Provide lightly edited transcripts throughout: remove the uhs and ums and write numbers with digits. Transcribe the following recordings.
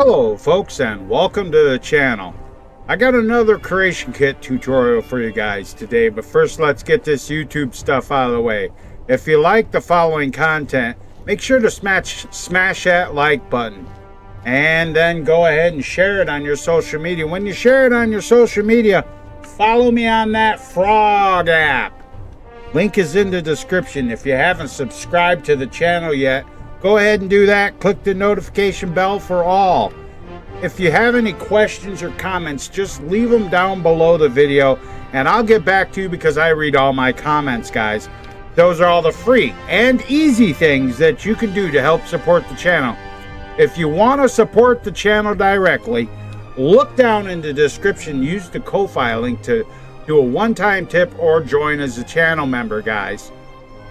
Hello folks, and welcome to the channel. I got another creation kit tutorial for you guys today, but first let's get this YouTube stuff out of the way. If you like the following content, make sure to smash that like button and then go ahead and share it on your social media. When you share it on your social media, follow me on that frog app. Link is in the description. If you haven't subscribed to the channel yet, go ahead and do that. Click the notification bell for all. If you have any questions or comments, just leave them down below the video and I'll get back to you because I read all my comments, guys. Those are all the free and easy things that you can do to help support the channel. If you want to support the channel directly, look down in the description. Use the Ko-Fi link to do a one-time tip or join as a channel member, guys.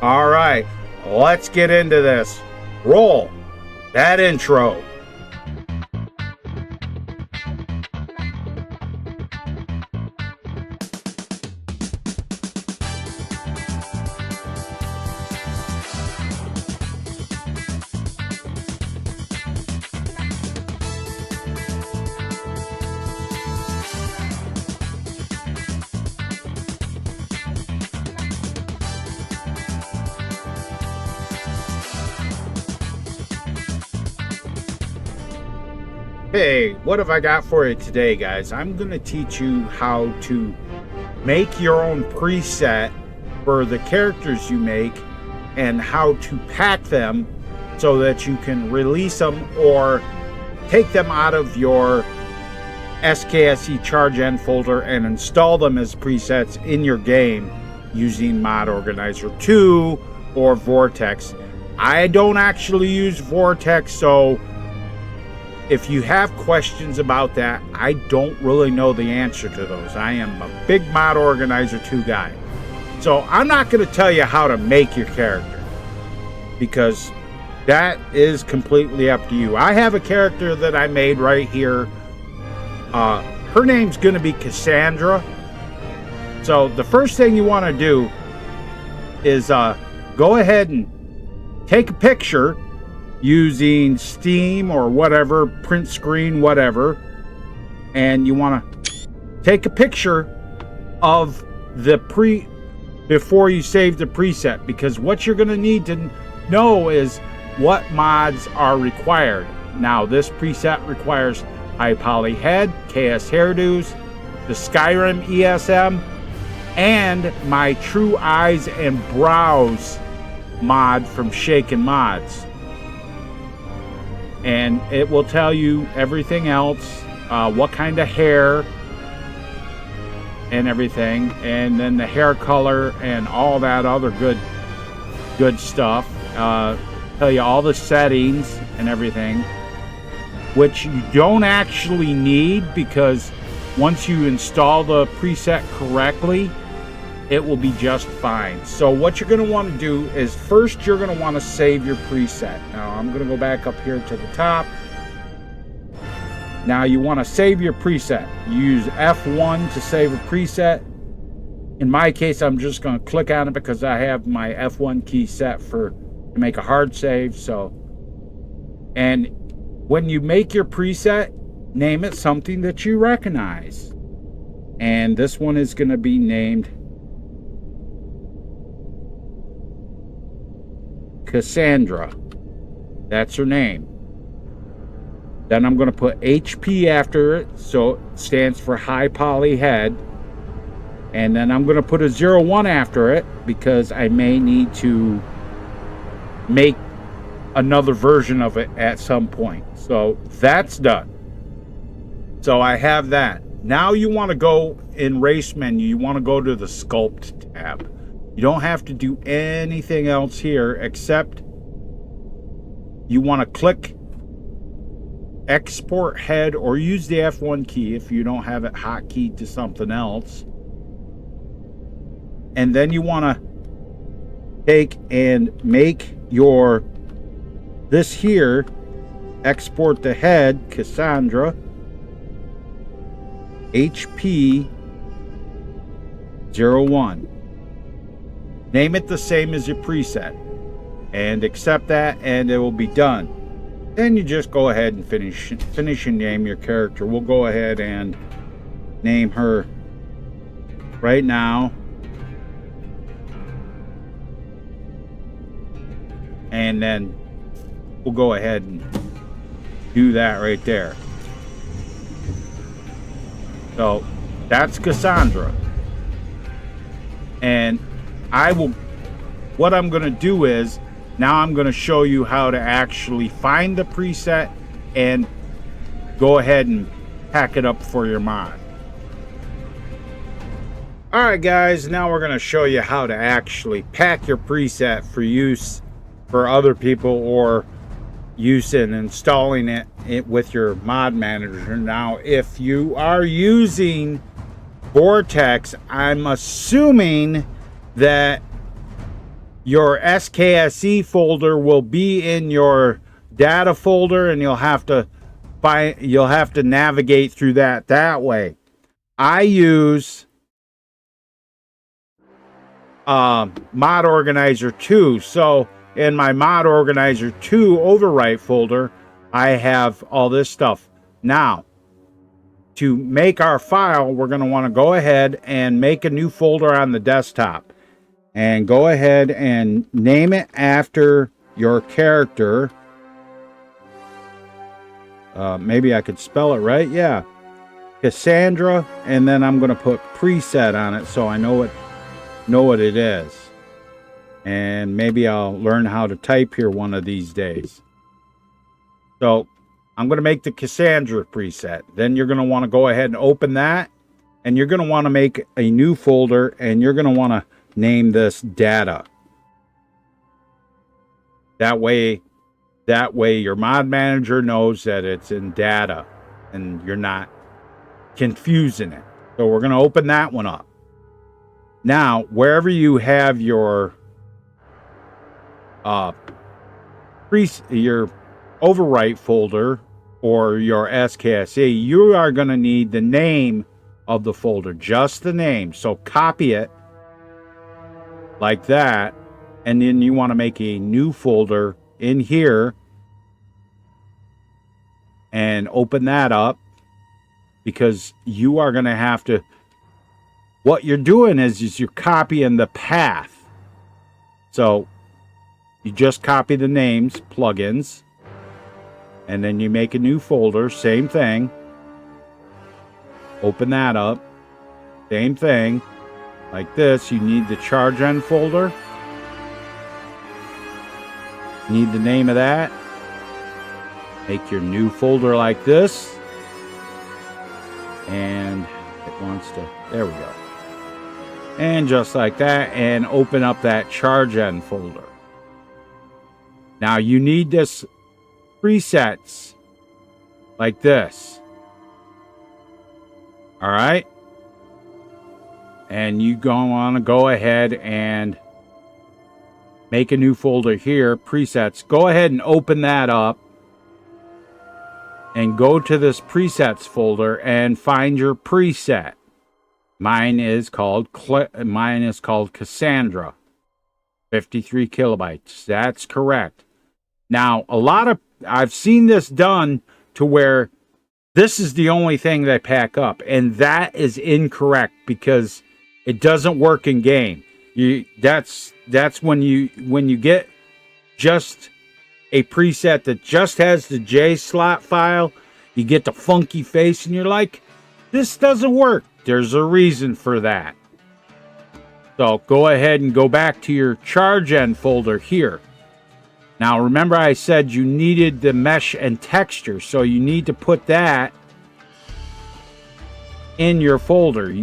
All right, let's get into this. Roll that intro. Hey, what have I got for you today, guys? I'm going to teach you how to make your own preset for the characters you make and how to pack them so that you can release them or take them out of your SKSE charge end folder and install them as presets in your game using Mod Organizer 2 or Vortex. I don't actually use Vortex, so if you have questions about that, I don't really know the answer to those. I am a big Mod Organizer 2 guy. So I'm not going to tell you how to make your character because that is completely up to you. I have a character that I made right here. Her name's going to be Cassandra. So the first thing you want to do is go ahead and take a picture using Steam or whatever, print screen, whatever, and you want to take a picture of the before you save the preset, because what you're going to need to know is what mods are required. Now this preset requires high poly head, KS hairdos, the Skyrim ESM, and my True Eyes and Brows mod from Shaken Mods. And it will tell you everything else, what kind of hair and everything, and then the hair color and all that other good stuff. Tell you all the settings and everything, which you don't actually need, because once you install the preset correctly, it will be just fine. So what you're going to want to do is first you're going to want to save your preset. Now I'm going to go back up here to the top. Now you want to save your preset. You use F1 to save a preset. In my case, I'm just going to click on it because I have my F1 key set to make a hard save. So, and when you make your preset, name it something that you recognize. And this one is going to be named Cassandra. That's her name. Then I'm going to put HP after it, so it stands for high poly head. And then I'm going to put a 01 after it because I may need to make another version of it at some point. So that's done. So I have that. Now you want to go in race menu, you want to go to the sculpt tab. You don't have to do anything else here except you want to click export head or use the F1 key if you don't have it hotkeyed to something else. And then you want to take and make this here, export the head, Cassandra, HP 01. Name it the same as your preset and accept that, and it will be done. Then you just go ahead and finish and name your character. We'll go ahead and name her right now. And then we'll go ahead and do that right there. So that's Cassandra. And what I'm going to do is, now I'm going to show you how to actually find the preset and go ahead and pack it up for your mod. Alright guys, now we're going to show you how to actually pack your preset for use for other people, or use in installing it with your mod manager. Now, if you are using Vortex, I'm assuming that your SKSE folder will be in your data folder, and you'll have to navigate through that way. I use Mod Organizer 2. So in my Mod Organizer 2 overwrite folder, I have all this stuff. Now, to make our file, we're going to want to go ahead and make a new folder on the desktop. And go ahead and name it after your character. Maybe I could spell it right. Yeah. Cassandra. And then I'm going to put preset on it so I know what it is. And maybe I'll learn how to type here one of these days. So I'm going to make the Cassandra preset. Then you're going to want to go ahead and open that. And you're going to want to make a new folder. And you're going to want to name this data. That way your mod manager knows that it's in data. And you're not confusing it. So we're going to open that one up. Now, wherever you have your your overwrite folder or your SKSE, you are going to need the name of the folder, just the name. So copy it like that, and then you want to make a new folder in here and open that up, because you are going to have to, what you're doing is you're copying the path. So you just copy the names, plugins, and then you make a new folder, same thing. Open that up, same thing, like this. You need the charge end folder. Need the name of that. Make your new folder like this. And it wants to, there we go. And just like that, and open up that charge end folder. Now you need this presets like this. All right. And you want to go ahead and make a new folder here, presets. Go ahead and open that up and go to this presets folder and find your preset. Mine is called Cassandra. 53 kilobytes. That's correct. Now, I've seen this done to where this is the only thing they pack up, and that is incorrect because it doesn't work in game. That's when you get just a preset that just has the J slot file, you get the funky face and you're like, this doesn't work. There's a reason for that. So go ahead and go back to your charge end folder here. Now remember I said you needed the mesh and texture, so you need to put that in your folder. I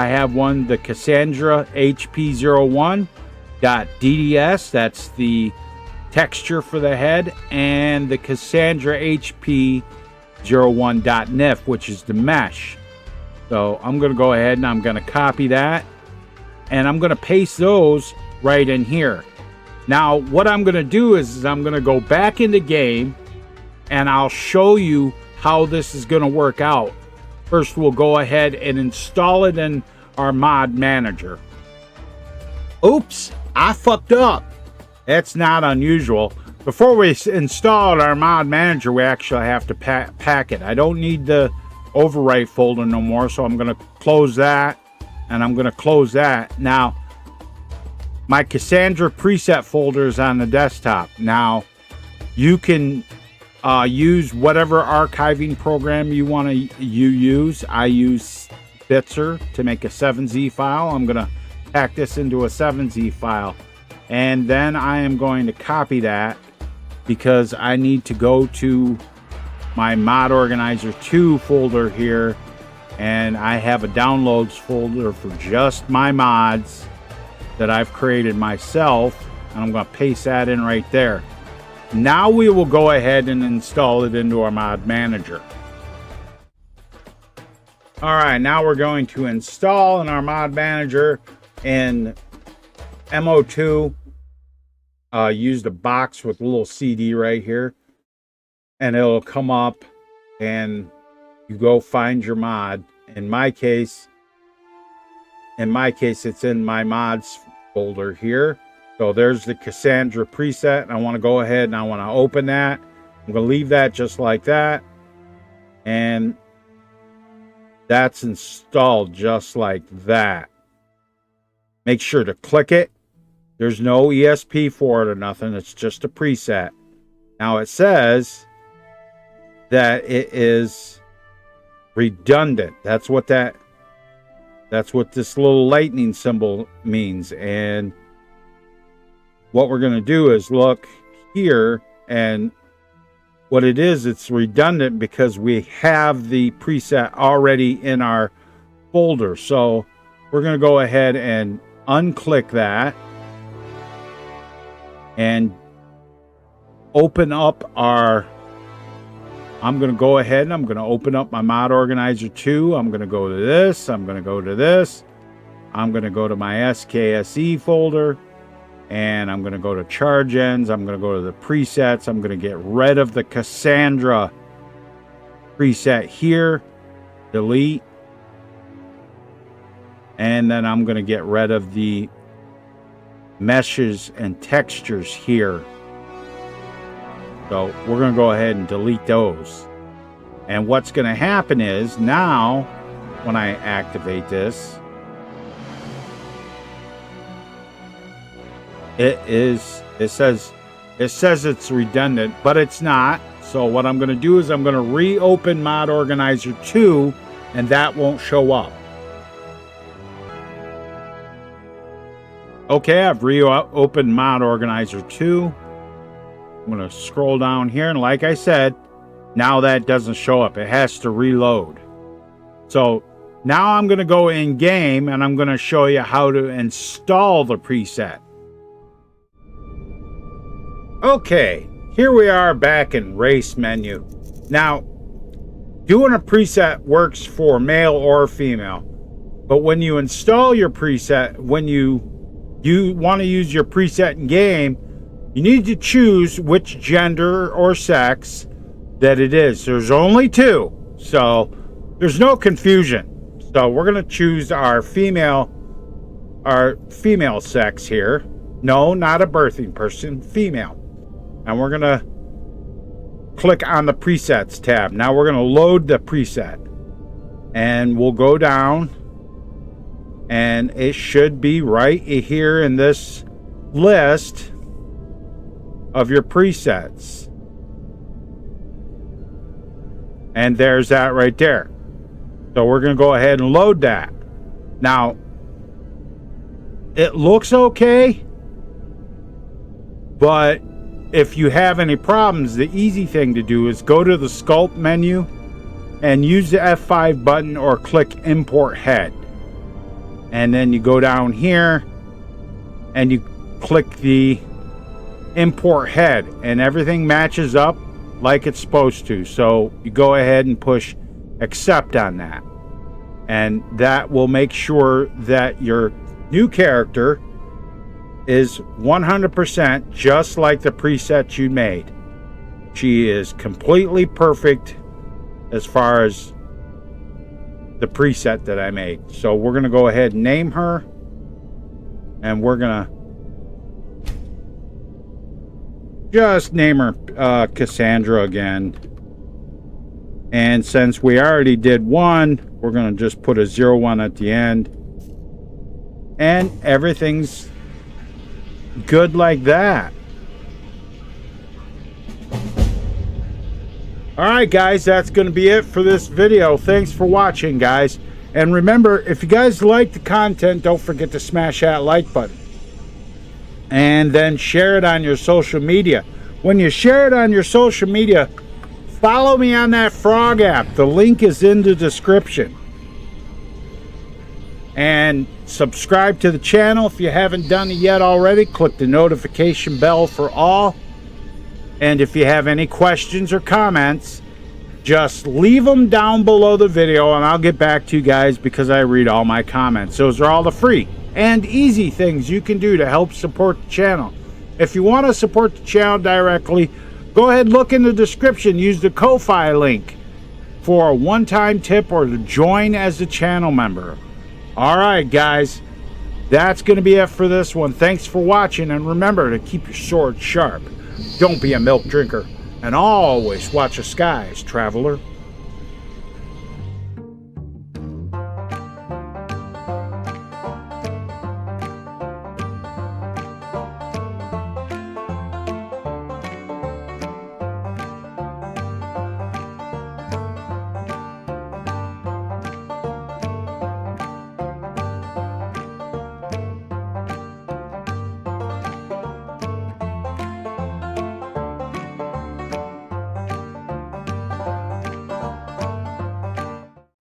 have one, the Cassandra HP01.DDS, that's the texture for the head, and the Cassandra HP01.NIF, which is the mesh. So I'm going to go ahead and I'm going to copy that, and I'm going to paste those right in here. Now what I'm going to do is I'm going to go back into game and I'll show you how this is going to work out. First, we'll go ahead and install it in our mod manager. Oops, I fucked up. That's not unusual. before we install our mod manager, we actually have to pack it. I don't need the overwrite folder no more, so I'm going to close that, and I'm going to close that. Now, my Cassandra preset folder is on the desktop. Now, you can use whatever archiving program you want to use. I use Bitzer to make a 7Z file. I'm going to pack this into a 7Z file, and then I am going to copy that because I need to go to my Mod Organizer 2 folder here, and I have a downloads folder for just my mods that I've created myself, and I'm going to paste that in right there. Now we will go ahead and install it into our mod manager. All right, now we're going to install in our mod manager in MO2. Used a box with a little CD right here, and it'll come up and you go find your mod. In my case, it's in my mods folder here. So there's the Cassandra preset, and I want to go ahead and I want to open that. I'm going to leave that just like that, and that's installed just like that. Make sure to click it. There's no ESP for it or nothing. It's just a preset. Now it says that it is redundant. That's what this little lightning symbol means. And what we're going to do is look here, and what it is, it's redundant because we have the preset already in our folder. So we're going to go ahead and unclick that and open up our, I'm going to go ahead and I'm going to open up my Mod Organizer 2. I'm going to go to this. I'm going to go to this. I'm going to go to my SKSE folder, and I'm going to go to charge ends. I'm going to go to the presets. I'm going to get rid of the Cassandra preset here. Delete. And then I'm going to get rid of the meshes and textures here. So we're going to go ahead and delete those. And what's going to happen is now when I activate this, it says it's redundant, but it's not. So what I'm going to do is I'm going to reopen Mod Organizer 2, and that won't show up. Okay, I've reopened Mod Organizer 2. I'm going to scroll down here, and like I said, now that doesn't show up. It has to reload. So now I'm going to go in game, and I'm going to show you how to install the preset. Okay, here we are back in race menu. Now, doing a preset works for male or female, but when you install your preset, when you want to use your preset in game, you need to choose which gender or sex that it is. There's only two, so there's no confusion. So we're going to choose our female sex here. No, not a birthing person, female. And we're going to click on the presets tab. Now we're going to load the preset, and we'll go down, and it should be right here in this list of your presets. And there's that right there. So we're going to go ahead and load that. Now, it looks okay, but if you have any problems, the easy thing to do is go to the sculpt menu and use the F5 button or click import head. And then you go down here and you click the import head, and everything matches up like it's supposed to. So you go ahead and push accept on that, and that will make sure that your new character is 100% just like the preset you made. She is completely perfect as far as the preset that I made. So we're going to go ahead and name her, and we're going to just name her Cassandra again. And since we already did one, we're going to just put a 01 at the end. And everything's good like that. Alright guys, that's going to be it for this video. Thanks for watching, guys. And remember, if you guys like the content, don't forget to smash that like button. And then share it on your social media. When you share it on your social media, follow me on that Frog app. The link is in the description. And subscribe to the channel if you haven't done it yet already. Click the notification bell for all. And if you have any questions or comments, just leave them down below the video and I'll get back to you guys because I read all my comments. Those are all the free and easy things you can do to help support the channel. If you want to support the channel directly, go ahead and look in the description. Use the Ko-Fi link for a one-time tip or to join as a channel member. Alright guys, that's going to be it for this one. Thanks for watching, and remember to keep your sword sharp. Don't be a milk drinker, and always watch the skies, traveler.